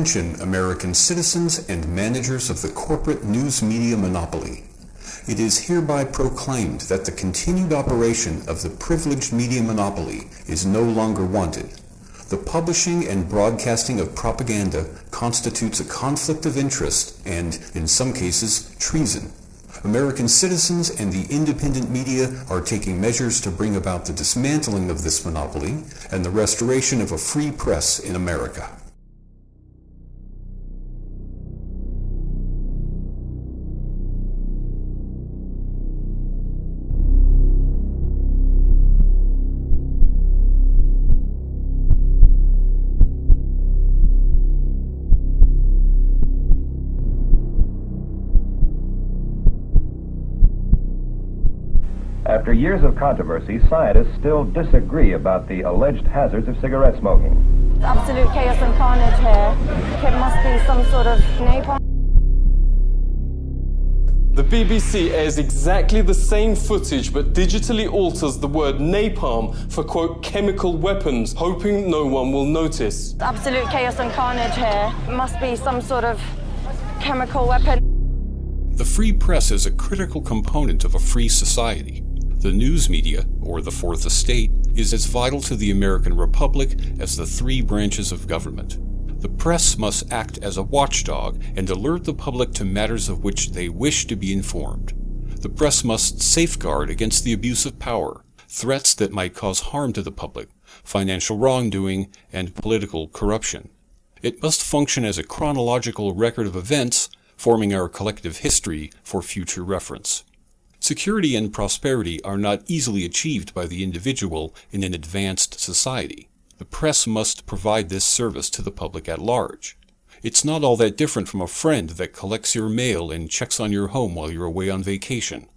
Attention, American citizens and managers of the corporate news media monopoly. It is hereby proclaimed that the continued operation of the privileged media monopoly is no longer wanted. The publishing and broadcasting of propaganda constitutes a conflict of interest and, in some cases, treason. American citizens and the independent media are taking measures to bring about the dismantling of this monopoly and the restoration of a free press in America. After years of controversy, scientists still disagree about the alleged hazards of cigarette smoking. Absolute chaos and carnage here. It must be some sort of napalm. The BBC airs exactly the same footage but digitally alters the word napalm for, quote, chemical weapons, hoping no one will notice. Absolute chaos and carnage here. It must be some sort of chemical weapon. The free press is a critical component of a free society. The news media, or the Fourth Estate, is as vital to the American Republic as the three branches of government. The press must act as a watchdog and alert the public to matters of which they wish to be informed. The press must safeguard against the abuse of power, threats that might cause harm to the public, financial wrongdoing, and political corruption. It must function as a chronological record of events, forming our collective history for future reference. Security and prosperity are not easily achieved by the individual in an advanced society. The press must provide this service to the public at large. It's not all that different from a friend that collects your mail and checks on your home while you're away on vacation.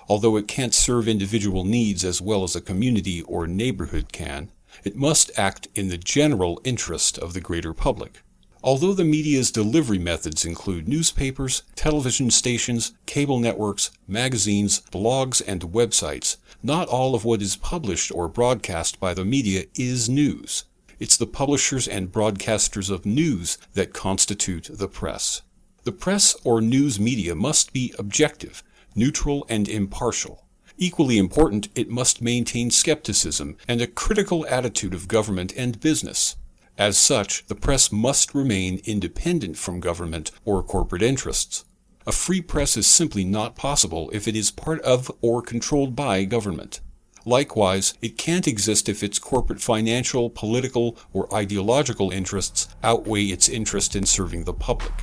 Although it can't serve individual needs as well as a community or neighborhood can, it must act in the general interest of the greater public. Although the media's delivery methods include newspapers, television stations, cable networks, magazines, blogs, and websites, not all of what is published or broadcast by the media is news. It's the publishers and broadcasters of news that constitute the press. The press or news media must be objective, neutral, and impartial. Equally important, it must maintain skepticism and a critical attitude of government and business. As such, the press must remain independent from government or corporate interests. A free press is simply not possible if it is part of or controlled by government. Likewise, it can't exist if its corporate financial, political, or ideological interests outweigh its interest in serving the public.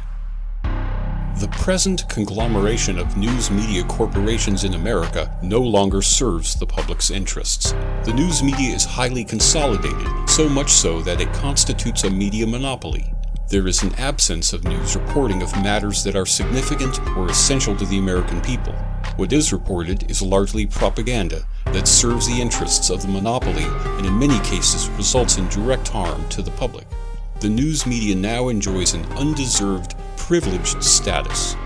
The present conglomeration of news media corporations in America no longer serves the public's interests. The news media is highly consolidated, so much so that it constitutes a media monopoly. There is an absence of news reporting of matters that are significant or essential to the American people. What is reported is largely propaganda that serves the interests of the monopoly and in many cases results in direct harm to the public. The news media now enjoys an undeserved, privileged status.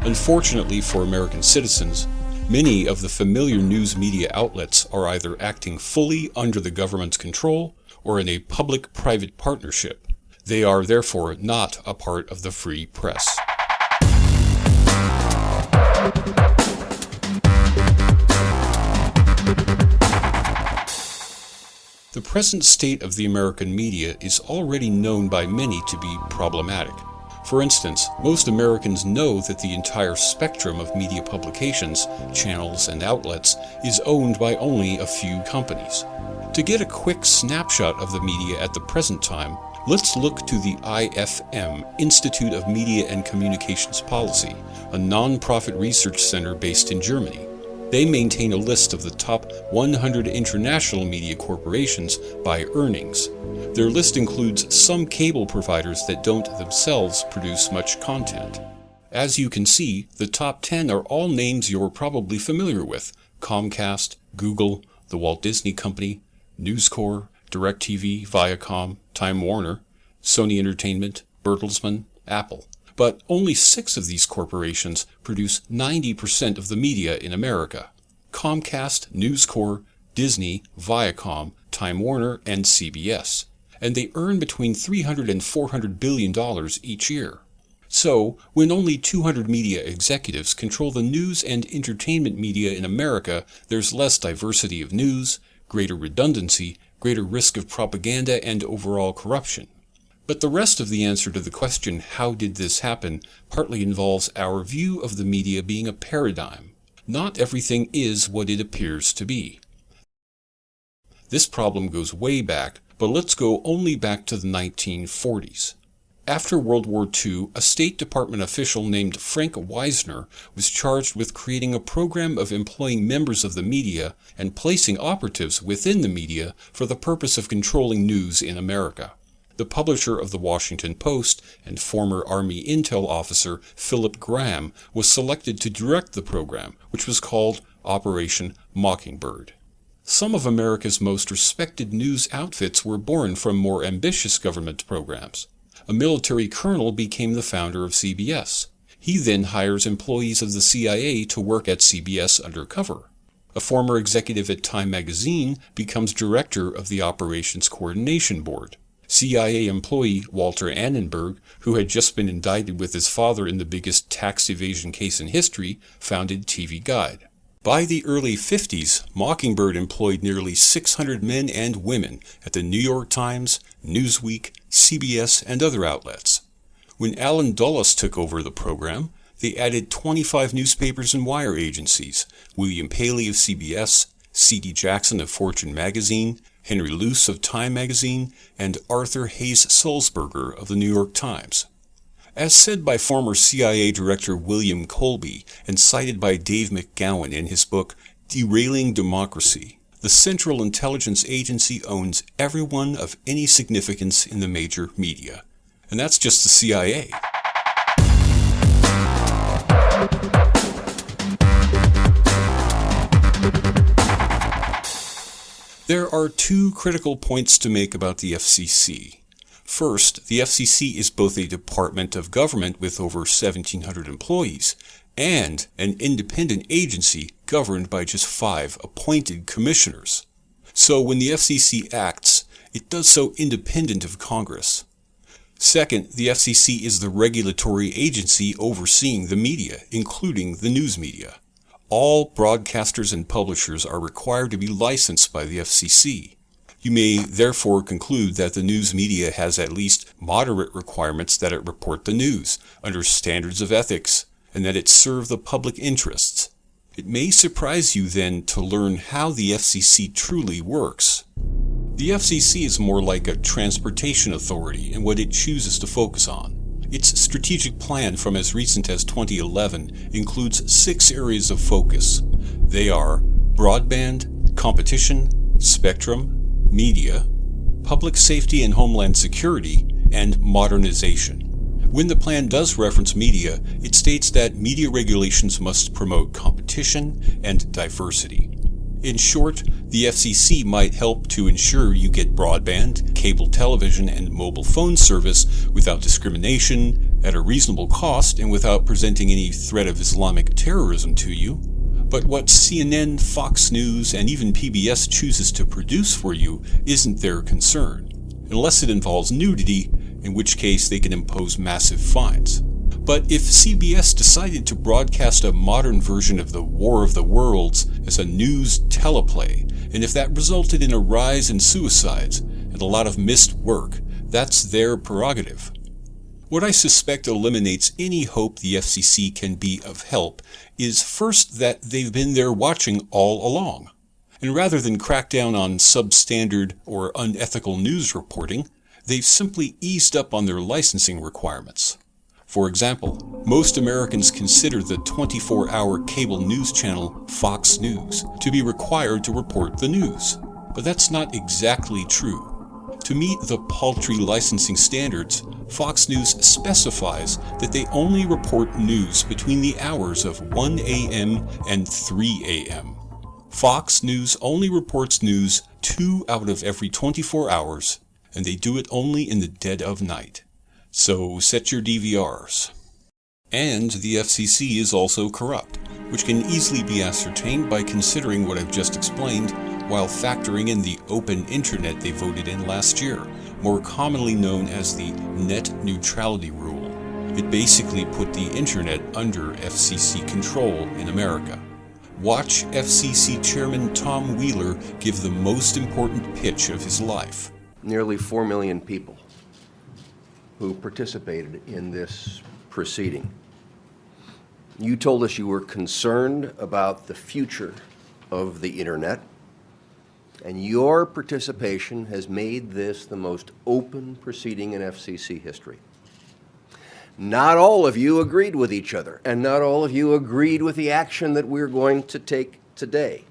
Unfortunately for American citizens, many of the familiar news media outlets are either acting fully under the government's control or in a public-private partnership. They are therefore not a part of the free press. The present state of the American media is already known by many to be problematic. For instance, most Americans know that the entire spectrum of media publications, channels, and outlets is owned by only a few companies. To get a quick snapshot of the media at the present time, let's look to the IFM, Institute of Media and Communications Policy, a non-profit research center based in Germany. They maintain a list of the top 100 international media corporations by earnings. Their list includes some cable providers that don't themselves produce much content. As you can see, the top 10 are all names you're probably familiar with: Comcast, Google, the Walt Disney Company, News Corp, DirecTV, Viacom, Time Warner, Sony Entertainment, Bertelsmann, Apple. But only 6 of these corporations produce 90% of the media in America: Comcast, News Corp, Disney, Viacom, Time Warner, and CBS. and they earn between $300 and $400 billion each year. So, when only 200 media executives control the news and entertainment media in America, there's less diversity of news, greater redundancy, greater risk of propaganda, and overall corruption. But the rest of the answer to the question, how did this happen, partly involves our view of the media being a paradigm. Not everything is what it appears to be. This problem goes way back, but let's go only back to the 1940s. After World War II, a State Department official named Frank Wisner was charged with creating a program of employing members of the media and placing operatives within the media for the purpose of controlling news in America. The publisher of the Washington Post and former Army intel officer Philip Graham was selected to direct the program, which was called Operation Mockingbird. Some of America's most respected news outfits were born from more ambitious government programs. A military colonel became the founder of CBS. He then hires employees of the CIA to work at CBS undercover. A former executive at Time magazine becomes director of the Operations Coordination Board. CIA employee Walter Annenberg, who had just been indicted with his father in the biggest tax evasion case in history, founded TV Guide. By the early 50s, Mockingbird employed nearly 600 men and women at the New York Times, Newsweek, CBS, and other outlets. When Alan Dulles took over the program, they added 25 newspapers and wire agencies: William Paley of CBS, C.D. Jackson of Fortune magazine, Henry Luce of Time magazine, and Arthur Hayes Sulzberger of the New York Times. As said by former CIA Director William Colby and cited by Dave McGowan in his book Derailing Democracy, the Central Intelligence Agency owns everyone of any significance in the major media. And that's just the CIA. There are two critical points to make about the FCC. First, the FCC is both a department of government with over 1,700 employees and an independent agency governed by just 5 appointed commissioners. So when the FCC acts, it does so independent of Congress. Second, the FCC is the regulatory agency overseeing the media, including the news media. All broadcasters and publishers are required to be licensed by the FCC. You may therefore conclude that the news media has at least moderate requirements that it report the news under standards of ethics and that it serve the public interests. It may surprise you then to learn how the FCC truly works. The FCC is more like a transportation authority in what it chooses to focus on. Its strategic plan from as recent as 2011 includes 6 areas of focus. They are broadband, competition, spectrum, media, public safety and homeland security, and modernization. When the plan does reference media, it states that media regulations must promote competition and diversity. In short, the FCC might help to ensure you get broadband, cable television, and mobile phone service without discrimination, at a reasonable cost, and without presenting any threat of Islamic terrorism to you. But what CNN, Fox News, and even PBS chooses to produce for you isn't their concern, unless it involves nudity, in which case they can impose massive fines. But if CBS decided to broadcast a modern version of the War of the Worlds as a news teleplay, and if that resulted in a rise in suicides and a lot of missed work, that's their prerogative. What I suspect eliminates any hope the FCC can be of help is first that they've been there watching all along. And rather than crack down on substandard or unethical news reporting, they've simply eased up on their licensing requirements. For example, most Americans consider the 24-hour cable news channel Fox News to be required to report the news. But that's not exactly true. To meet the paltry licensing standards, Fox News specifies that they only report news between the hours of 1 a.m. and 3 a.m. Fox News only reports news 2 out of every 24 hours, and they do it only in the dead of night. So set your DVRs. And the FCC is also corrupt, which can easily be ascertained by considering what I've just explained while factoring in the open internet they voted in last year, more commonly known as the net neutrality rule. It basically put the internet under FCC control in America. Watch FCC Chairman Tom Wheeler give the most important pitch of his life. Nearly 4 million people who participated in this proceeding. You told us you were concerned about the future of the internet, and your participation has made this the most open proceeding in FCC history. Not all of you agreed with each other, and not all of you agreed with the action that we're going to take today.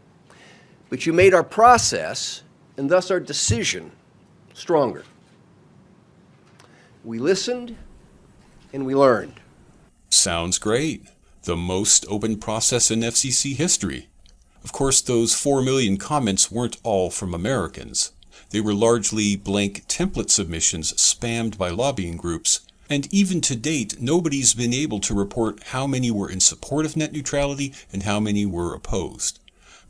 But you made our process, and thus our decision, stronger. We listened, and we learned. Sounds great. The most open process in FCC history. Of course, those 4 million comments weren't all from Americans. They were largely blank template submissions spammed by lobbying groups. And even to date, nobody's been able to report how many were in support of net neutrality and how many were opposed.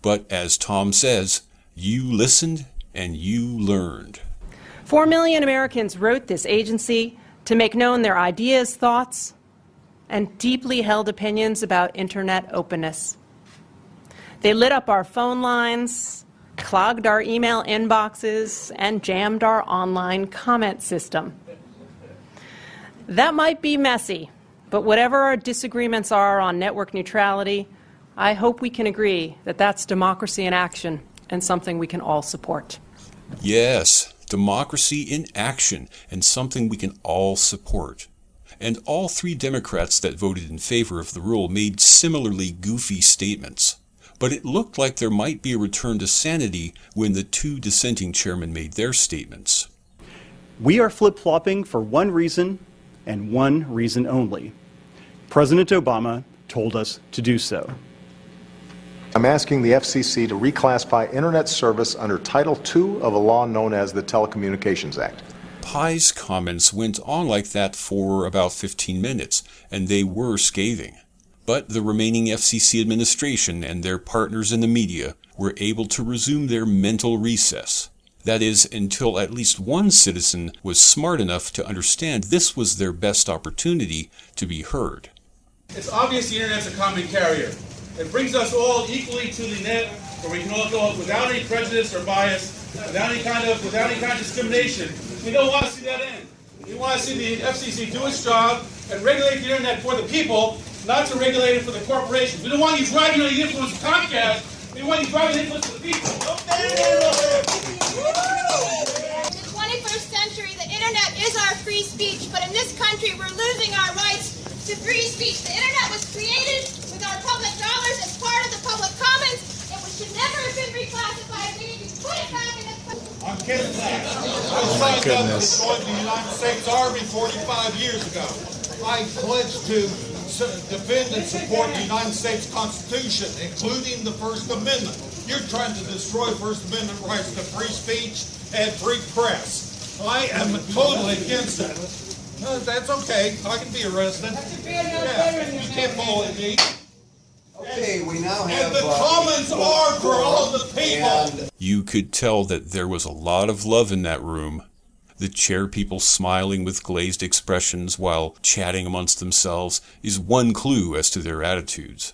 But as Tom says, you listened and you learned. 4 million Americans wrote this agency to make known their ideas, thoughts, and deeply held opinions about internet openness. They lit up our phone lines, clogged our email inboxes, and jammed our online comment system. That might be messy, but whatever our disagreements are on network neutrality, I hope we can agree that that's democracy in action and something we can all support. Yes, democracy in action and something we can all support. And all 3 Democrats that voted in favor of the rule made similarly goofy statements. But it looked like there might be a return to sanity when the 2 dissenting chairmen made their statements. We are flip-flopping for one reason and one reason only. President Obama told us to do so. I'm asking the FCC to reclassify internet service under Title II of a law known as the Telecommunications Act. Pai's comments went on like that for about 15 minutes, and they were scathing. But the remaining FCC administration and their partners in the media were able to resume their mental recess. That is, until at least one citizen was smart enough to understand this was their best opportunity to be heard. It's obvious the internet's a common carrier. It brings us all equally to the net, where we can all go without any prejudice or bias, without any kind of discrimination. We don't want to see that end. We want to see the FCC do its job and regulate the internet for the people, not to regulate it for the corporations. We don't want you driving under the influence of Comcast. We want you driving the influence of the people. In the 21st century, the internet is our free speech, but in this country, we're losing our rights to free speech. The internet was created with our public dollars as part of the public commons. It should never have been reclassified. We need to put it back in the... I'm kidding that. I signed up to join the United States Army 45 years ago. I pledged to defend and support the United States Constitution, including the First Amendment. You're trying to destroy First Amendment rights to free speech and free press. I am totally against that. That's okay. I can be arrested. Yeah, you can't bully me. Okay, we now have... And the commons are for all the people. You could tell that there was a lot of love in that room. The chair people smiling with glazed expressions while chatting amongst themselves is one clue as to their attitudes.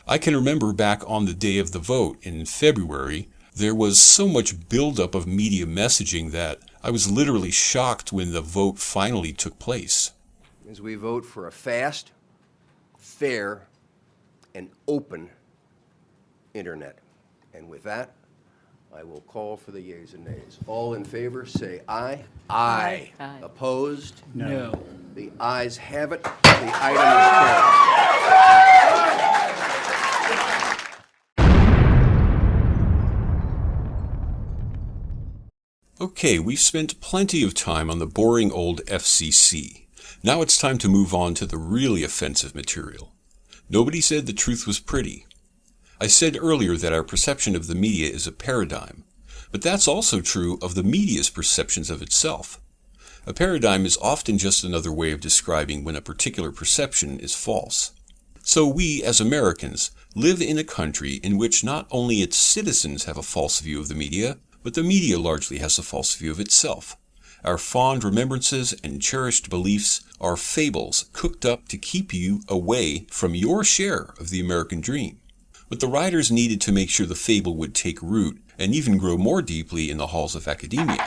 I can remember back on the day of the vote in February, there was so much buildup of media messaging that I was literally shocked when the vote finally took place. As we vote for a fast, fair, and open internet. And with that, I will call for the yeas and nays. All in favor, say aye. Aye. Aye. Opposed? No. The ayes have it. The item is carried. Okay, we've spent plenty of time on the boring old FCC. Now it's time to move on to the really offensive material. Nobody said the truth was pretty. I said earlier that our perception of the media is a paradigm, but that's also true of the media's perceptions of itself. A paradigm is often just another way of describing when a particular perception is false. So we, as Americans, live in a country in which not only its citizens have a false view of the media, but the media largely has a false view of itself. Our fond remembrances and cherished beliefs are fables cooked up to keep you away from your share of the American dream. But the writers needed to make sure the fable would take root and even grow more deeply in the halls of academia.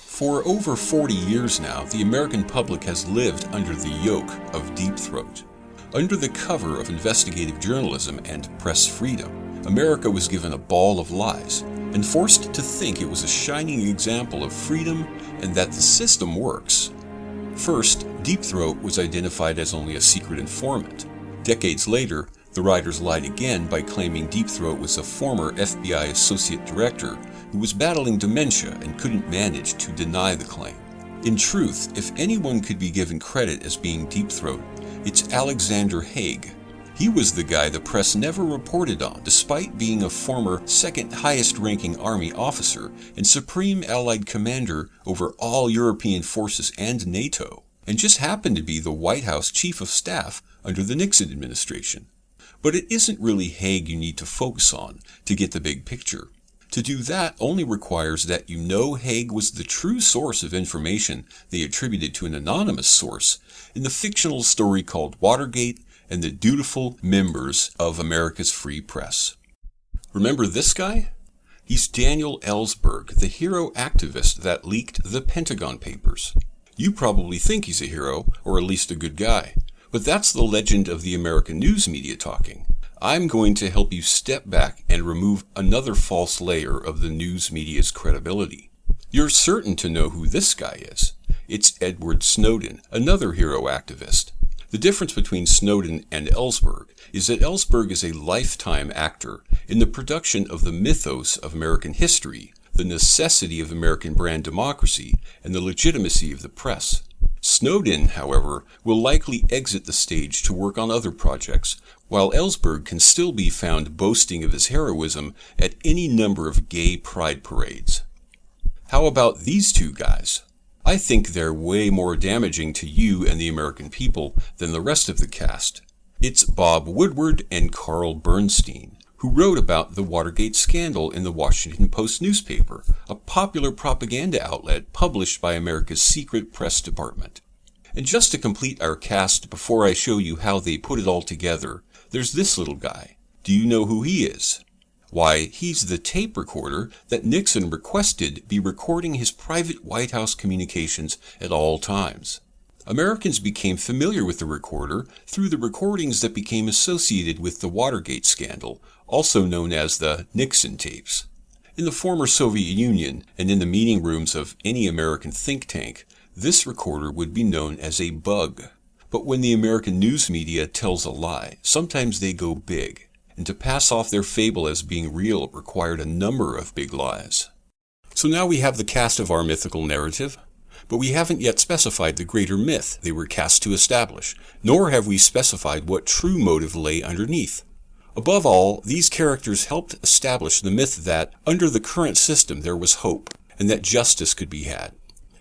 For over 40 years now, the American public has lived under the yoke of Deep Throat. Under the cover of investigative journalism and press freedom, America was given a ball of lies and forced to think it was a shining example of freedom and that the system works. First, Deep Throat was identified as only a secret informant. Decades later, the writers lied again by claiming Deep Throat was a former FBI associate director who was battling dementia and couldn't manage to deny the claim. In truth, if anyone could be given credit as being Deep Throat, it's Alexander Haig. He was the guy the press never reported on, despite being a former second highest ranking Army officer and Supreme Allied Commander over all European forces and NATO, and just happened to be the White House Chief of Staff under the Nixon administration. But it isn't really Haig you need to focus on to get the big picture. To do that only requires that you know Haig was the true source of information they attributed to an anonymous source in the fictional story called Watergate and the dutiful members of America's free press. Remember this guy? He's Daniel Ellsberg, the hero activist that leaked the Pentagon Papers. You probably think he's a hero, or at least a good guy, but that's the legend of the American news media talking. I'm going to help you step back and remove another false layer of the news media's credibility. You're certain to know who this guy is. It's Edward Snowden, another hero activist. The difference between Snowden and Ellsberg is that Ellsberg is a lifetime actor in the production of the mythos of American history, the necessity of American brand democracy, and the legitimacy of the press. Snowden, however, will likely exit the stage to work on other projects, while Ellsberg can still be found boasting of his heroism at any number of gay pride parades. How about these two guys? I think they're way more damaging to you and the American people than the rest of the cast. It's Bob Woodward and Carl Bernstein, who wrote about the Watergate scandal in the Washington Post newspaper, a popular propaganda outlet published by America's secret press department. And just to complete our cast before I show you how they put it all together, there's this little guy. Do you know who he is? Why, he's the tape recorder that Nixon requested be recording his private White House communications at all times. Americans became familiar with the recorder through the recordings that became associated with the Watergate scandal, also known as the Nixon tapes. In the former Soviet Union and in the meeting rooms of any American think tank, this recorder would be known as a bug. But when the American news media tells a lie, sometimes they go big. And to pass off their fable as being real required a number of big lies. So now we have the cast of our mythical narrative, but we haven't yet specified the greater myth they were cast to establish, nor have we specified what true motive lay underneath. Above all, these characters helped establish the myth that, under the current system, there was hope, and that justice could be had.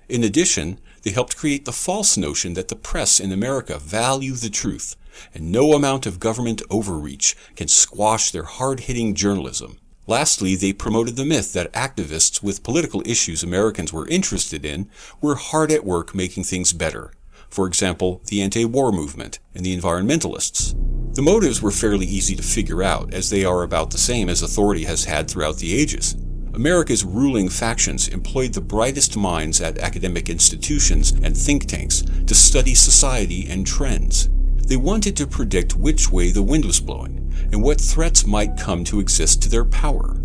In addition, they helped create the false notion that the press in America value the truth, and no amount of government overreach can squash their hard-hitting journalism. Lastly, they promoted the myth that activists with political issues Americans were interested in were hard at work making things better. For example, the anti-war movement and the environmentalists. The motives were fairly easy to figure out, as they are about the same as authority has had throughout the ages. America's ruling factions employed the brightest minds at academic institutions and think tanks to study society and trends. They wanted to predict which way the wind was blowing and what threats might come to exist to their power.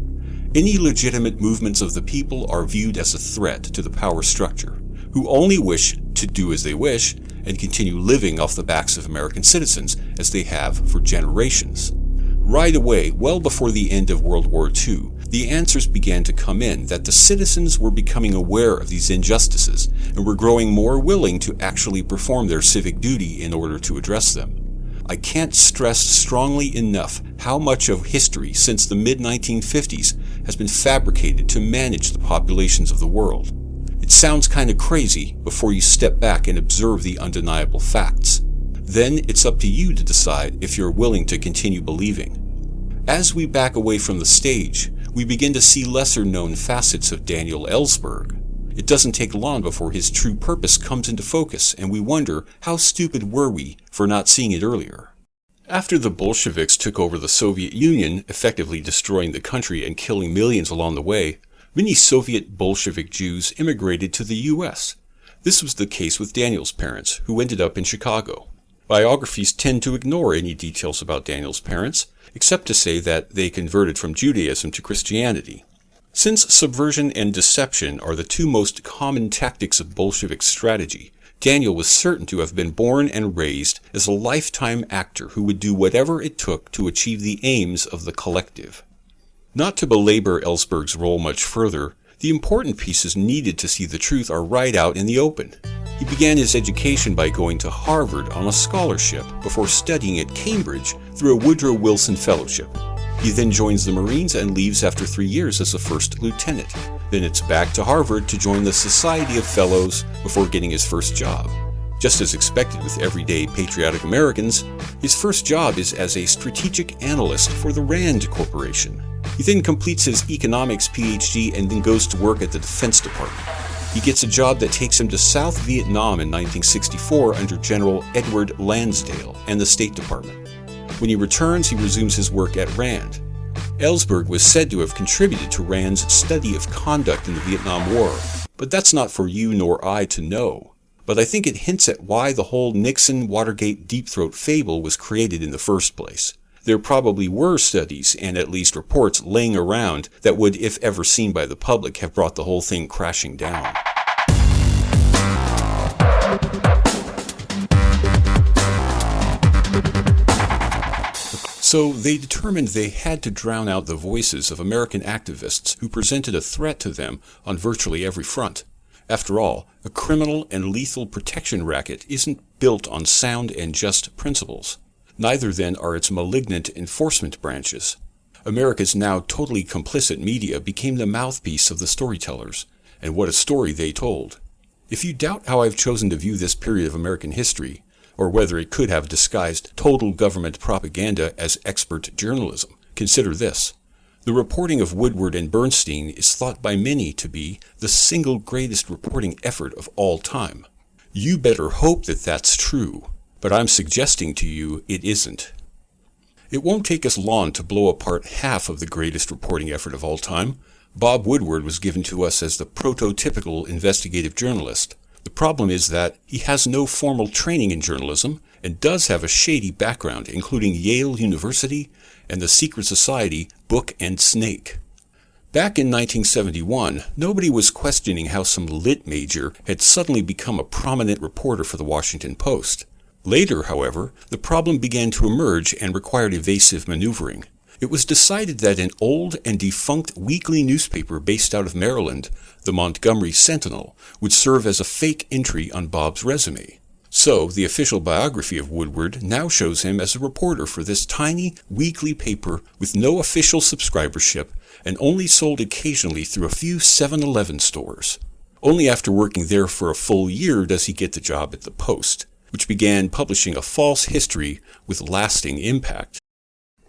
Any legitimate movements of the people are viewed as a threat to the power structure, who only wish to do as they wish and continue living off the backs of American citizens as they have for generations. Right away, well before the end of World War II, the answers began to come in that the citizens were becoming aware of these injustices and were growing more willing to actually perform their civic duty in order to address them. I can't stress strongly enough how much of history since the mid-1950s has been fabricated to manage the populations of the world. It sounds kind of crazy before you step back and observe the undeniable facts. Then it's up to you to decide if you're willing to continue believing. As we back away from the stage, we begin to see lesser-known facets of Daniel Ellsberg. It doesn't take long before his true purpose comes into focus, and we wonder, how stupid were we for not seeing it earlier? After the Bolsheviks took over the Soviet Union, effectively destroying the country and killing millions along the way, many Soviet Bolshevik Jews immigrated to the U.S. This was the case with Daniel's parents, who ended up in Chicago. Biographies tend to ignore any details about Daniel's parents, except to say that they converted from Judaism to Christianity. Since subversion and deception are the two most common tactics of Bolshevik strategy, Daniel was certain to have been born and raised as a lifetime actor who would do whatever it took to achieve the aims of the collective. Not to belabor Ellsberg's role much further, the important pieces needed to see the truth are right out in the open. He began his education by going to Harvard on a scholarship before studying at Cambridge through a Woodrow Wilson Fellowship. He then joins the Marines and leaves after 3 years as a first lieutenant. Then it's back to Harvard to join the Society of Fellows before getting his first job. Just as expected with everyday patriotic Americans, his first job is as a strategic analyst for the Rand Corporation. He then completes his economics PhD and then goes to work at the Defense Department. He gets a job that takes him to South Vietnam in 1964 under General Edward Lansdale and the State Department. When he returns, he resumes his work at Rand. Ellsberg was said to have contributed to Rand's study of conduct in the Vietnam War, but that's not for you nor I to know. But I think it hints at why the whole Nixon-Watergate deep throat fable was created in the first place. There probably were studies and at least reports laying around that would, if ever seen by the public, have brought the whole thing crashing down. So they determined they had to drown out the voices of American activists who presented a threat to them on virtually every front. After all, a criminal and lethal protection racket isn't built on sound and just principles. Neither then are its malignant enforcement branches. America's now totally complicit media became the mouthpiece of the storytellers, and what a story they told. If you doubt how I've chosen to view this period of American history, or whether it could have disguised total government propaganda as expert journalism, consider this. The reporting of Woodward and Bernstein is thought by many to be the single greatest reporting effort of all time. You better hope that that's true, but I'm suggesting to you it isn't. It won't take us long to blow apart half of the greatest reporting effort of all time. Bob Woodward was given to us as the prototypical investigative journalist. The problem is that he has no formal training in journalism and does have a shady background, including Yale University and the secret society Book and Snake. Back in 1971, nobody was questioning how some lit major had suddenly become a prominent reporter for the Washington Post. Later, however, the problem began to emerge and required evasive maneuvering. It was decided that an old and defunct weekly newspaper based out of Maryland, the Montgomery Sentinel, would serve as a fake entry on Bob's resume. So, the official biography of Woodward now shows him as a reporter for this tiny weekly paper with no official subscribership and only sold occasionally through a few 7-Eleven stores. Only after working there for a full year does he get the job at the Post, which began publishing a false history with lasting impact.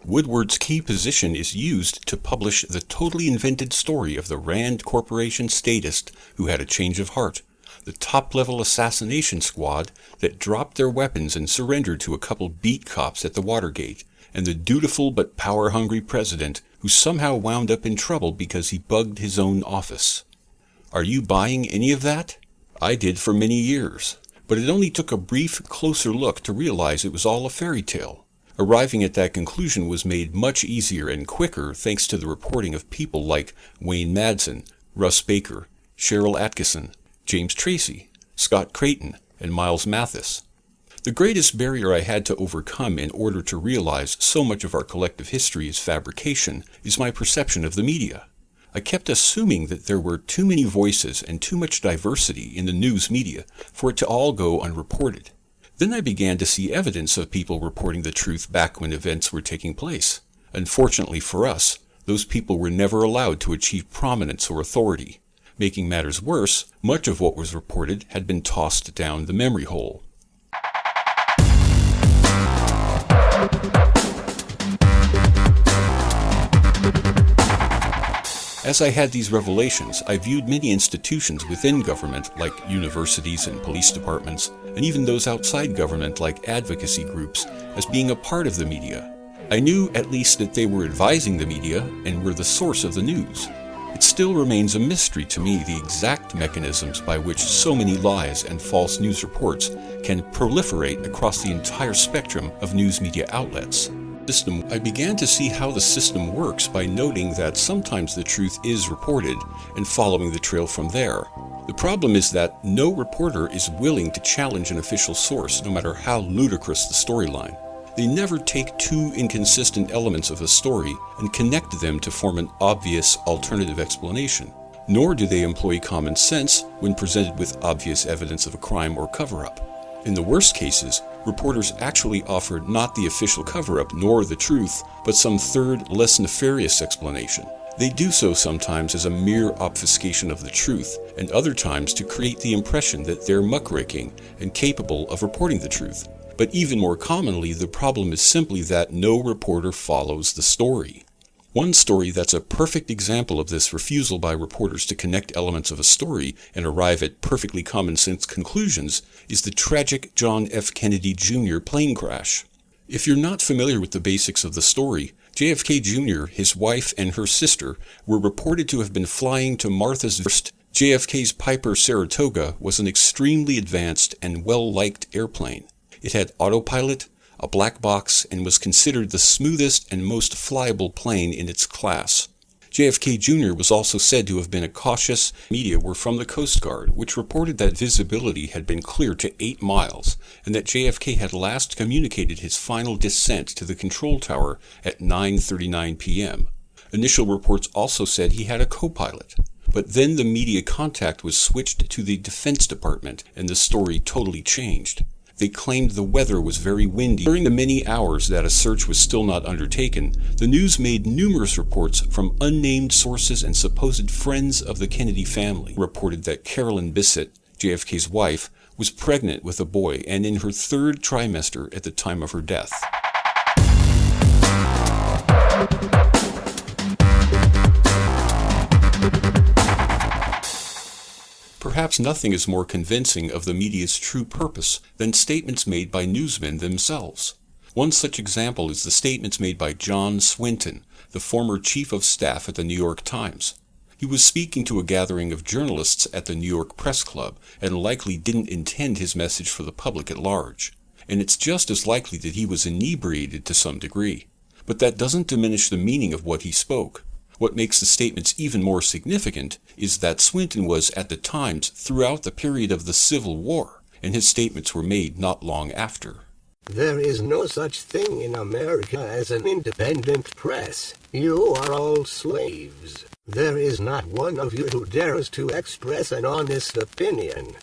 Woodward's key position is used to publish the totally invented story of the Rand Corporation statist who had a change of heart, the top-level assassination squad that dropped their weapons and surrendered to a couple beat cops at the Watergate, and the dutiful but power-hungry president who somehow wound up in trouble because he bugged his own office. Are you buying any of that? I did for many years, but it only took a brief, closer look to realize it was all a fairy tale. Arriving at that conclusion was made much easier and quicker thanks to the reporting of people like Wayne Madsen, Russ Baker, Cheryl Atkinson, James Tracy, Scott Creighton, and Miles Mathis. The greatest barrier I had to overcome in order to realize so much of our collective history is fabrication is my perception of the media. I kept assuming that there were too many voices and too much diversity in the news media for it to all go unreported. Then I began to see evidence of people reporting the truth back when events were taking place. Unfortunately for us, those people were never allowed to achieve prominence or authority. Making matters worse, much of what was reported had been tossed down the memory hole. As I had these revelations, I viewed many institutions within government, like universities and police departments, and even those outside government, like advocacy groups, as being a part of the media. I knew at least that they were advising the media and were the source of the news. It still remains a mystery to me the exact mechanisms by which so many lies and false news reports can proliferate across the entire spectrum of news media outlets. I began to see how the system works by noting that sometimes the truth is reported and following the trail from there. The problem is that no reporter is willing to challenge an official source, no matter how ludicrous the storyline. They never take two inconsistent elements of a story and connect them to form an obvious alternative explanation. Nor do they employ common sense when presented with obvious evidence of a crime or cover-up. In the worst cases, reporters actually offer not the official cover-up nor the truth, but some third, less nefarious explanation. They do so sometimes as a mere obfuscation of the truth, and other times to create the impression that they're muckraking and capable of reporting the truth. But even more commonly, the problem is simply that no reporter follows the story. One story that's a perfect example of this refusal by reporters to connect elements of a story and arrive at perfectly common sense conclusions is the tragic John F. Kennedy Jr. plane crash. If you're not familiar with the basics of the story, JFK Jr., his wife, and her sister were reported to have been flying to Martha's Vineyard. JFK's Piper Saratoga was an extremely advanced and well-liked airplane. It had autopilot, a black box, and was considered the smoothest and most flyable plane in its class. JFK Jr. was also said to have been a cautious. Media were from the Coast Guard, which reported that visibility had been clear to 8 miles, and that JFK had last communicated his final descent to the control tower at 9:39 p.m. Initial reports also said he had a co-pilot. But then the media contact was switched to the Defense Department, and the story totally changed. They claimed the weather was very windy. During the many hours that a search was still not undertaken, the news made numerous reports from unnamed sources and supposed friends of the Kennedy family. Reported that Carolyn Bissett, JFK's wife, was pregnant with a boy and in her 3rd trimester at the time of her death. Perhaps nothing is more convincing of the media's true purpose than statements made by newsmen themselves. One such example is the statements made by John Swinton, the former chief of staff at the New York Times. He was speaking to a gathering of journalists at the New York Press Club and likely didn't intend his message for the public at large. And it's just as likely that he was inebriated to some degree. But that doesn't diminish the meaning of what he spoke. What makes the statements even more significant is that Swinton was at the Times throughout the period of the Civil War, and his statements were made not long after. There is no such thing in America as an independent press. You are all slaves. There is not one of you who dares to express an honest opinion.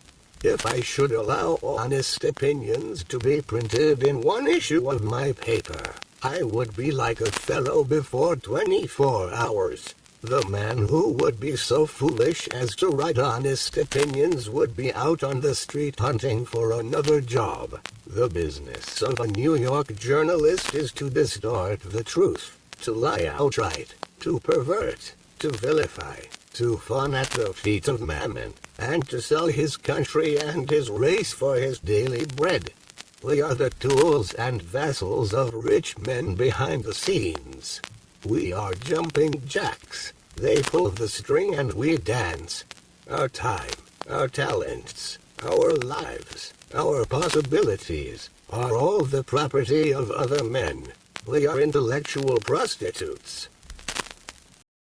If I should allow honest opinions to be printed in one issue of my paper, I would be like Othello before 24 hours. The man who would be so foolish as to write honest opinions would be out on the street hunting for another job. The business of a New York journalist is to distort the truth, to lie outright, to pervert, to vilify, to fawn at the feet of mammon, and to sell his country and his race for his daily bread. We are the tools and vassals of rich men behind the scenes. We are jumping jacks. They pull the string and we dance. Our time, our talents, our lives, our possibilities are all the property of other men. We are intellectual prostitutes.